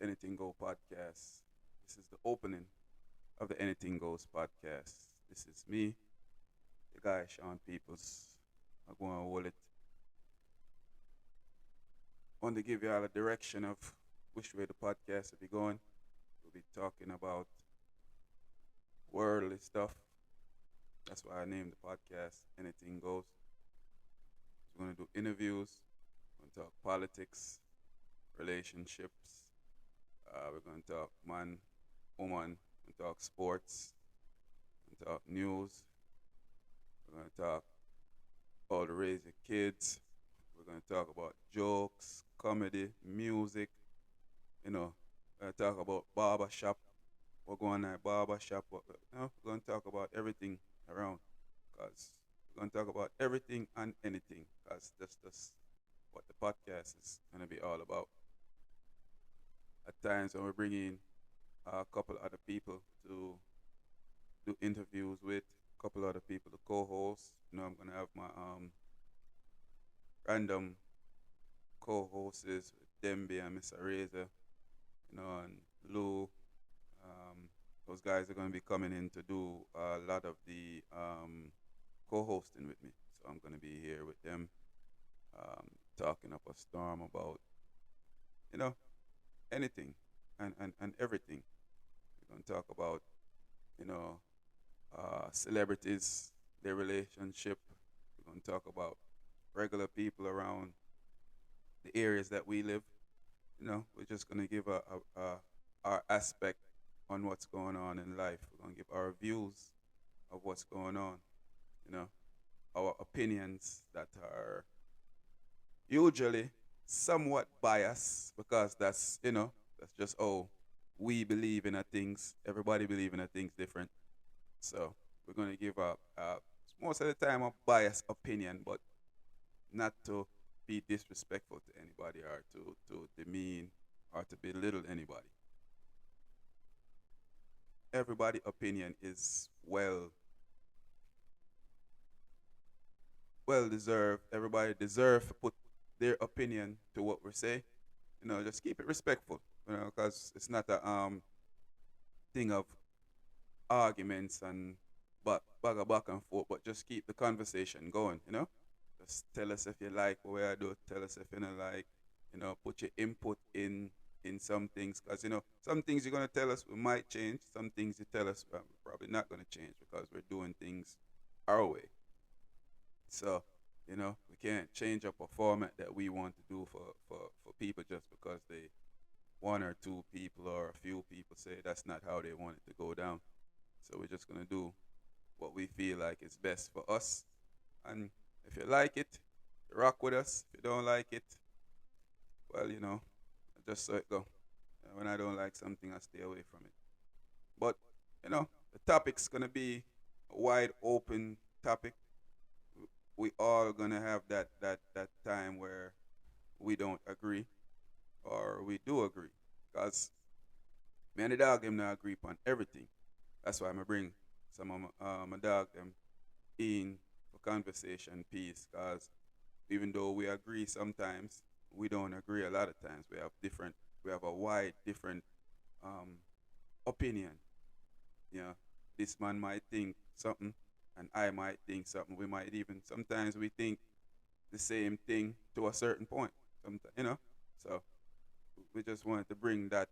Anything Go podcast. This is the opening of the Anything Goes podcast. This is me, the guy Sean Peoples. I'm going to hold it. Want to give you all a direction of which way the podcast will be going. We'll be talking about worldly stuff. That's why I named the podcast Anything Goes. We're going to do interviews. We're going to talk politics, relationships. We're going to talk man, woman. We're going to talk sports. We're going to talk news. We're going to talk how to raise your kids. We're going to talk about jokes, comedy, music. We're going to talk about barber shop. We're going to barber shop. We're going to talk about everything around. Because we're going to talk about everything and anything. Because that's what the podcast is going to be all about. At times when we bring in a couple other people to do interviews with, a couple other people to co-host. I'm gonna have my random co-hosts with Dembe and Mr. Razor, and Lou. Those guys are gonna be coming in to do a lot of the co-hosting with me. So I'm gonna be here with them, talking up a storm about you know anything and everything. We're gonna talk about you know celebrities, their relationship. We're going to talk about regular people around the areas that we live. We're just going to give our aspect on what's going on in life. We're going to give our views of what's going on. You know, our opinions that are usually somewhat biased because that's just how we believe in a things. Everybody believe in a things different. So we're going to give most of the time a biased opinion, but not to be disrespectful to anybody or to demean or to belittle anybody. Everybody' opinion is well deserved. Everybody deserve to put their opinion to what we say. Just keep it respectful. Because it's not a thing of arguments and back and forth, but just keep the conversation going. Just tell us if you like what I do, tell us if you don't like, put your input in some things, because some things you're going to tell us we might change, some things you tell us we're probably not going to change because we're doing things our way. So, we can't change up a format that we want to do for people just because they one or two people or a few people say that's not how they want it to go down. So we're just gonna do what we feel like is best for us. And if you like it, rock with us. If you don't like it, well, just so it go. When I don't like something, I stay away from it. But the topic's gonna be a wide open topic. We all gonna have that time where we don't agree or we do agree, cause me and the dog them not agree upon everything. That's why I bring some of my dog them in for conversation piece. Cause even though we agree sometimes, we don't agree a lot of times. We have a wide different um, opinion. This man might think something, and I might think something. We might even sometimes we think the same thing to a certain point. Sometimes. So we just wanted to bring that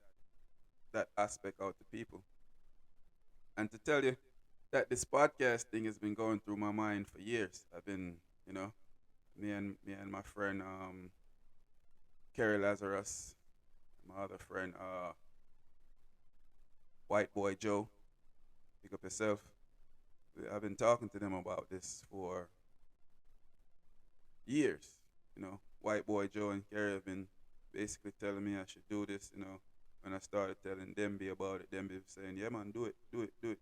aspect out to people, and to tell you that this podcast thing has been going through my mind for years. I've been, me and my friend Kerry Lazarus, my other friend White Boy Joe, pick up yourself. I've been talking to them about this for years. White Boy Joe and Kerry have been basically telling me I should do this. When I started telling Demby about it, Demby was saying, "Yeah, man, do it, do it, do it."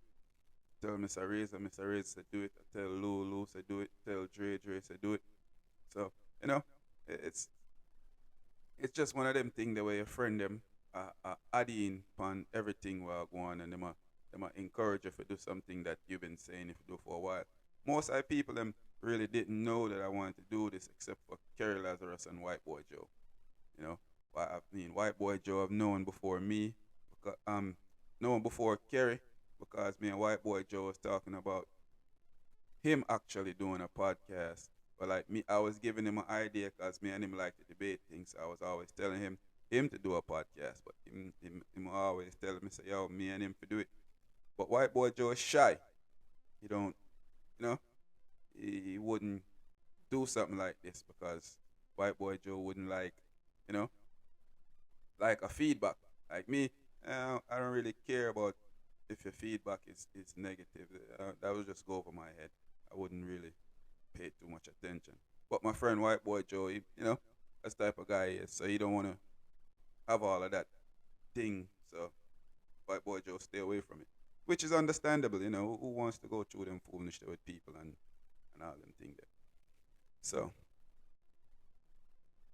Tell Mr. Razor said do it. I tell Lou said do it. Tell Dre said do it. So it's it's just one of them things the way your friend them add in upon everything while go on, and them a encourage you to do something that you've been saying if you do for a while. Most of the people them really didn't know that I wanted to do this except for Kerry Lazarus and White Boy Joe. You know, I mean, White Boy Joe I've known before me, because, known before Kerry, because me and White Boy Joe was talking about him actually doing a podcast. But like me, I was giving him an idea because me and him like to debate things. I was always telling him to do a podcast, but him always telling me say, yo, me and him to do it. But White Boy Joe is shy. He don't, you know, he wouldn't do something like this because White Boy Joe wouldn't like, you know, like a feedback. Like me, I don't really care about if your feedback is negative. That would just go over my head. I wouldn't really pay too much attention. But my friend White Boy Joe, that's the type of guy he is. So he don't want to have all of that thing. So White Boy Joe, stay away from it. Which is understandable, who wants to go through them foolishness with people and all them things there. So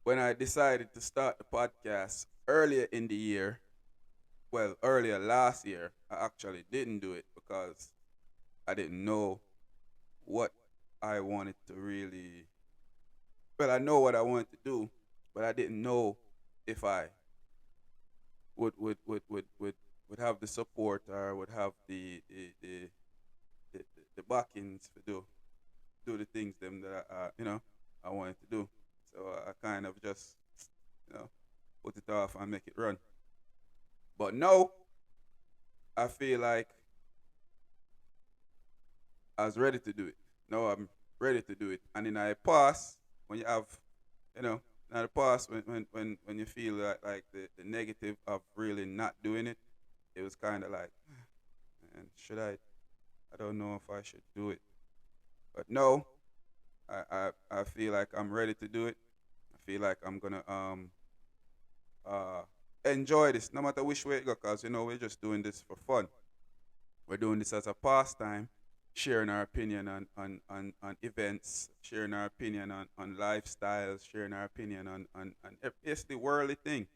when I decided to start the podcast earlier in the year, well, earlier last year, I actually didn't do it because I didn't know what I wanted to really. Well, I know what I wanted to do, but I didn't know if I would have the support or would have the backings to do the things them that I wanted to do. So I kind of just you know put it off and make it run. But now I feel like I was ready to do it. Now I'm ready to do it. And in a past, when you have, in the past, when you feel like the negative of really not doing it, it was kind of like, man, should I? I don't know if I should do it. But no, I feel like I'm ready to do it. I feel like I'm gonna uh enjoy this, no matter which way it goes, cause we're just doing this for fun. We're doing this as a pastime, sharing our opinion on events, sharing our opinion on lifestyles, sharing our opinion on basically worldly thing.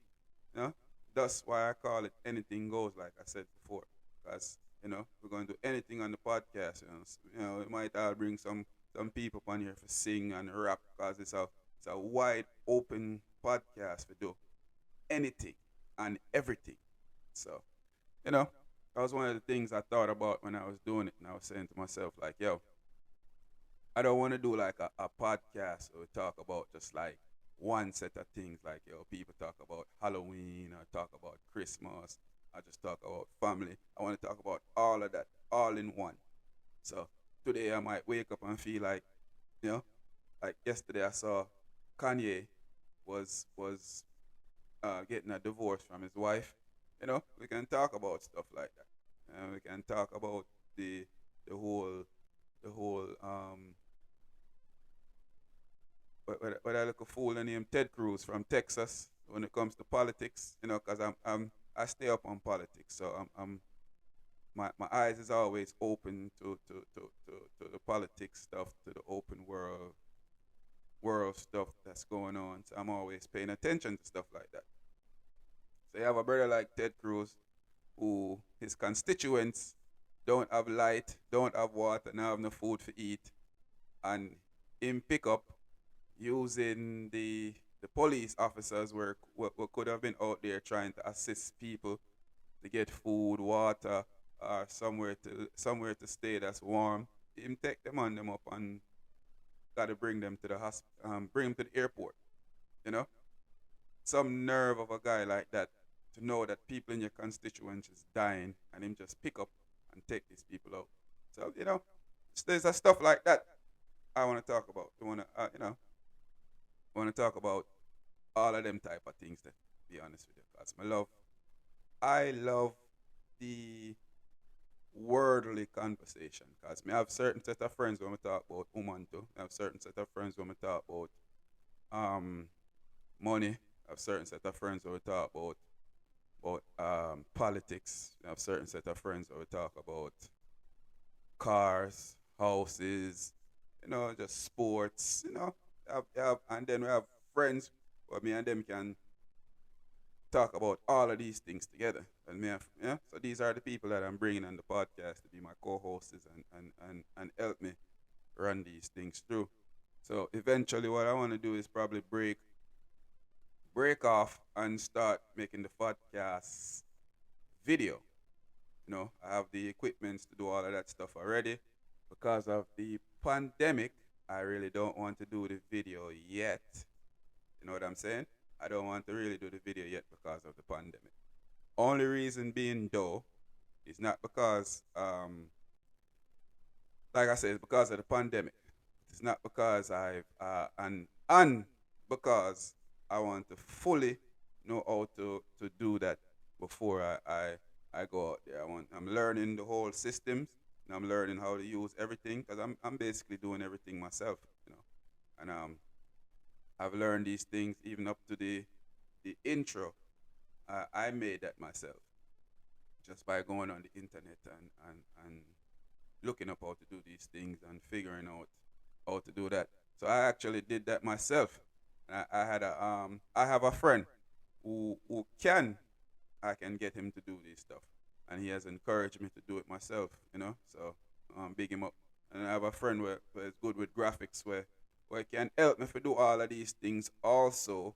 You know, that's why I call it anything goes, like I said before, because we're going to do anything on the podcast. We might bring some people on here for sing and rap, because it's a wide open podcast for do anything and everything. So you know, that was one of the things I thought about when I was doing it, and I was saying to myself, like, yo, I don't want to do like a podcast or talk about just like one set of things, like, yo, people talk about Halloween or talk about Christmas. I just talk about family. I want to talk about all of that, all in one. So today I might wake up and feel like, you know, like yesterday I saw Kanye was getting a divorce from his wife. We can talk about stuff like that. We can talk about the the whole the whole what I look a fool named Ted Cruz from Texas when it comes to politics. Because I stay up on politics, so my eyes is always open to the politics stuff, to the open world stuff that's going on. So I'm always paying attention to stuff like that. So you have a brother like Ted Cruz, who his constituents don't have light, don't have water, don't have no food to eat, and him pick up using the police officers were could have been out there trying to assist people to get food, water, or somewhere to stay that's warm. Him take them on them up and gotta bring them to the bring them to the airport. You know, some nerve of a guy like that to know that people in your constituents is dying, and him just pick up and take these people out. So there's a stuff like that I want to talk about. I want to talk about all of them type of things. That, to be honest with you, cause I love the worldly conversation. Cause me have certain set of friends when we talk about woman too. I have certain set of friends when we talk about um money. I have certain set of friends when we talk about politics. I have certain set of friends when we talk about cars, houses, just sports. And then we have friends where me and them can talk about all of these things together. And so these are the people that I'm bringing on the podcast to be my co-hosts and help me run these things through. So eventually, what I want to do is probably break off and start making the podcast video. I have the equipments to do all of that stuff already. Because of the pandemic, I really don't want to do the video yet. You know what I'm saying? I don't want to really do the video yet because of the pandemic. Only reason being though is not because like I said, it's because of the pandemic. It's not because and because I want to fully know how to do that before I go out there. I'm learning the whole systems and I'm learning how to use everything because I'm basically doing everything myself, and I've learned these things even up to the intro. I made that myself just by going on the internet and looking up how to do these things and figuring out how to do that. So I actually did that myself. I have a friend who can I can get him to do this stuff, and he has encouraged me to do it myself. So big him up. And I have a friend where is good with graphics where he can help me to do all of these things also,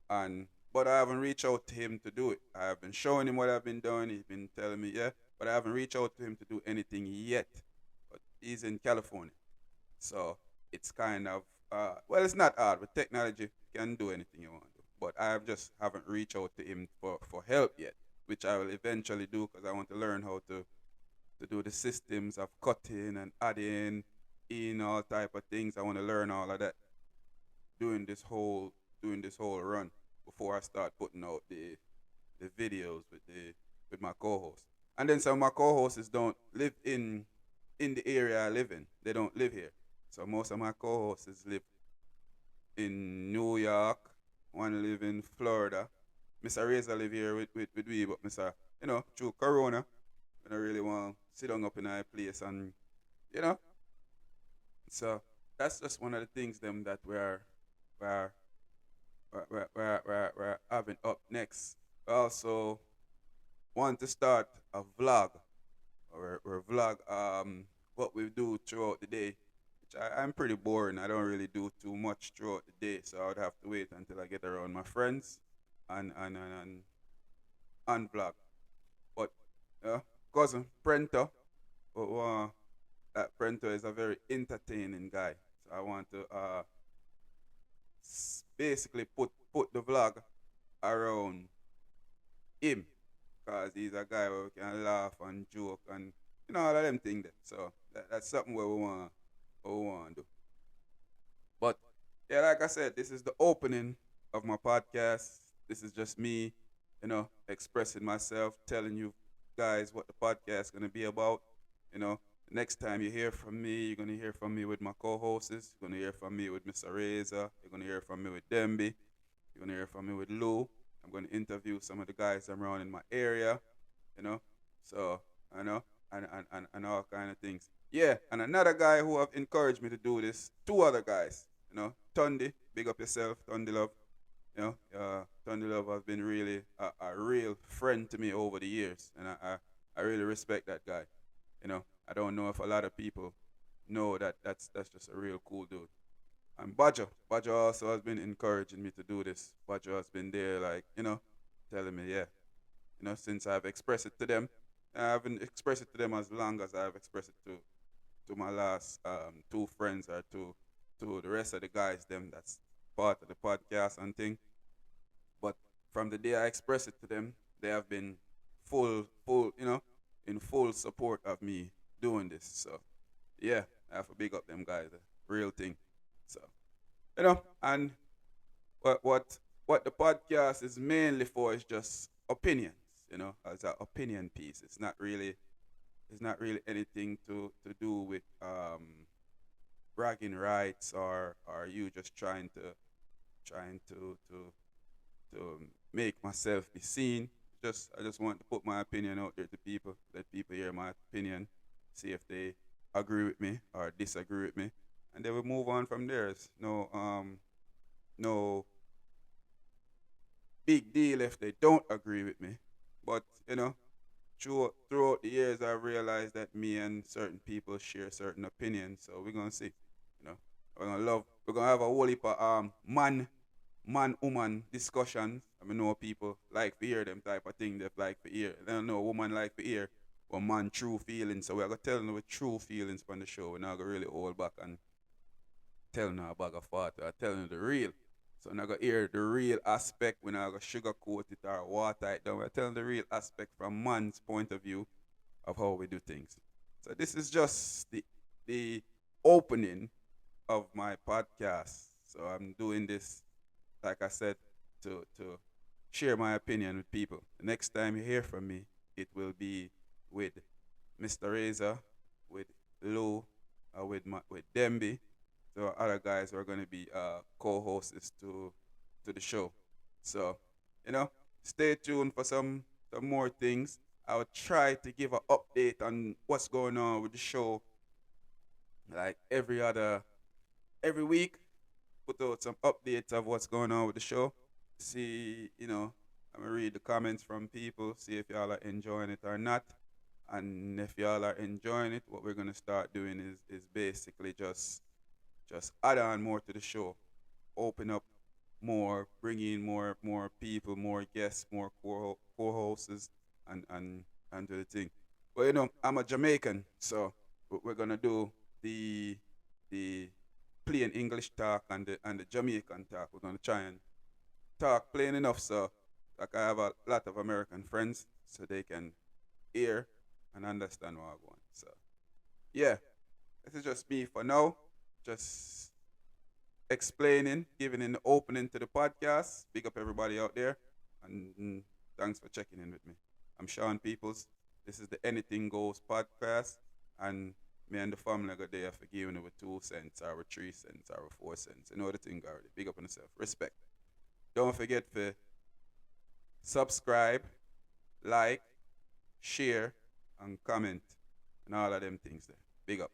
and but I haven't reached out to him to do it. I have been showing him what I've been doing. He's been telling me, yeah, but I haven't reached out to him to do anything yet. But he's in California, so it's kind of well, it's not hard. With technology, you can do anything you want to do. But I just haven't reached out to him for help yet, which I will eventually do because I want to learn how to do the systems of cutting and adding in all type of things. I want to learn all of that doing this whole doing this whole run before I start putting out the videos with my co-hosts. And then some of my co-hosts don't live in the area I live in. They don't live here. So most of my co-hosts live in New York. One live in Florida. Mr. Razor live here with me, but Mr. Through Corona, I don't really want to sit down up in a place and you know. So that's just one of the things them that we're we're having up next. We also want to start a vlog or vlog what we do throughout the day. Which I'm pretty boring. I don't really do too much throughout the day, so I would have to wait until I get around my friends and vlog. But cousin Prento, uh, that Prento is a very entertaining guy. So I want to basically put the vlog around him because he's a guy where we can laugh and joke and all of them things. There. So that's something where we want to do. But yeah, like I said, this is the opening of my podcast. This is just me, expressing myself, telling you guys what the podcast is gonna be about. Next time you hear from me, you're gonna hear from me with my co-hosts. You're gonna hear from me with Mr. Razor. You're gonna hear from me with Demby. You're gonna hear from me with Lou. I'm gonna interview some of the guys around in my area. You know, so I know and all kind of things. Yeah, and another guy who have encouraged me to do this. Two other guys. Tundi, big up yourself, Tundi Love. Tundi Love has been really a real friend to me over the years, and I really respect that guy. I don't know if a lot of people know that that's just a real cool dude. And Badger also has been encouraging me to do this. Badger has been there, like, telling me, yeah, since I've expressed it to them. I haven't expressed it to them as long as I've expressed it to my last two friends or to the rest of the guys, them that's part of the podcast and thing. But from the day I expressed it to them, they have been full, in full support of me doing this. So yeah, I have to big up them guys, real thing. So and what the podcast is mainly for is just opinions, as an opinion piece. It's not really anything to do with bragging rights or you just trying to make myself be seen. I just want to put my opinion out there to people, let people hear my opinion, see if they agree with me or disagree with me, and then we move on from there. It's no big deal if they don't agree with me, but throughout the years I realized that me and certain people share certain opinions, so we're gonna see. You know, we're gonna have a whole heap of man woman discussions. I mean, know people like to hear them type of thing. They like to hear. They don't know woman like to hear or man true feelings. So we're gonna tell them with true feelings on the show. We're not gonna really hold back and tell no a bag of fat or tell them the real. So we're not gonna hear the real aspect. We're not gonna sugarcoat it or water it down. We're telling the real aspect from man's point of view of how we do things. So this is just the opening of my podcast. So I'm doing this, like I said, to share my opinion with people. The next time you hear from me, it will be with Mr. Razor, with Lou, with Demby. So other guys are going to be co-hosts to the show. So you know, stay tuned for some more things. I'll try to give an update on what's going on with the show, like every week. Put out some updates of what's going on with the show. See, I'm gonna read the comments from people, see if y'all are enjoying it or not. And if y'all are enjoying it, what we're gonna start doing is basically just add on more to the show, open up more, bring in more people, more guests, more co-hosts, and do the thing. But I'm a Jamaican, so we're gonna do the the plain English talk and the Jamaican talk. We're gonna try and talk plain enough so like I have a lot of American friends so they can hear and understand what I want. So yeah, this is just me for now. Just explaining, giving an opening to the podcast. Big up everybody out there, and thanks for checking in with me. I'm Sean Peoples. This is the Anything Goes podcast, and me and the family go there for giving it with 2 cents, or with 3 cents, or with 4 cents. You know the thing already. Big up on yourself. Respect. Don't forget to subscribe, like, share, and comment, and all of them things there. Big up.